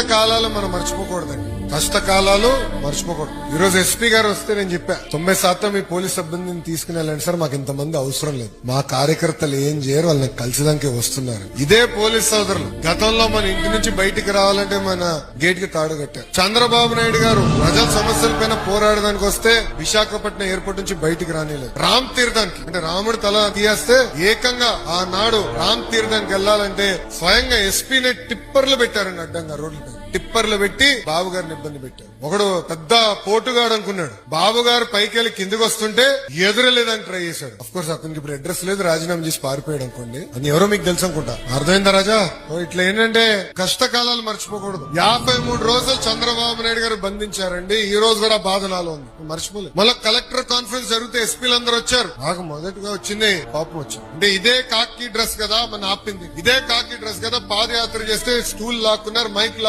కష్టకాలాలు మనం మర్చిపోకూడదండి. కష్టకాలాలు మర్చిపోకూడదు. ఈ రోజు ఎస్పీ గారు వస్తే నేను చెప్పా 90% మీ పోలీస్ సిబ్బందిని తీసుకుని వెళ్ళండి సార్, మాకు ఇంతమంది అవసరం లేదు, మా కార్యకర్తలు ఏం చేయరు, వాళ్ళని కలిసిదానికి వస్తున్నారు. ఇదే పోలీస్ సోదరులు గతంలో మన ఇంటి నుంచి బయటికి రావాలంటే మన గేట్ కి తాడు కట్టారు. చంద్రబాబు నాయుడు గారు ప్రజల సమస్యల పైన పోరాడడానికి వస్తే విశాఖపట్నం ఎయిర్పోర్ట్ నుంచి బయటికి రానిలేదు. రామ్ తీర్థానికి అంటే రాముడు తల తీయేస్తే ఏకంగా ఆనాడు రామ్ తీర్థానికి వెళ్లాలంటే స్వయంగా ఎస్పీనే టిప్పర్లు పెట్టారండి, అడ్డంగా రోడ్లపై టిప్పర్లు పెట్టి బాబు గారిని ఇబ్బంది పెట్టారు. ఒకడు పెద్ద పోటుగాడు అనుకున్నాడు, బాబు గారు పైకి వెళ్ళి కిందికి వస్తుంటే ఎదురలేదని ట్రై చేశాడు. అఫ్ కోర్స్ అతనికి ఇప్పుడు అడ్రస్ లేదు, రాజీనామా చేసి పారిపోయాడు అనుకోండి. అది ఎవరో మీకు తెలుసు అనుకుంటా. అర్థమైందా రాజా? ఇట్లా ఏంటంటే కష్టకాలాలు మర్చిపోకూడదు. 53 రోజులు చంద్రబాబు నాయుడు గారు బంధించారండి. ఈ రోజు కూడా బాధ నాలో ఉంది, మర్చిపోలేదు. మళ్ళీ కలెక్టర్ కాన్ఫరెన్స్ జరిగితే ఎస్పీలు అందరూ వచ్చారు. నాకు మొదటిగా వచ్చింది పాపం వచ్చింది. అంటే ఇదే కాకి డ్రెస్ కదా మన ఆపింది, ఇదే కాకి డ్రెస్ కదా పాదయాత్ర చేస్తే స్టూల్ లాక్కున్నారు, మైక్ లాక్కున్నారు.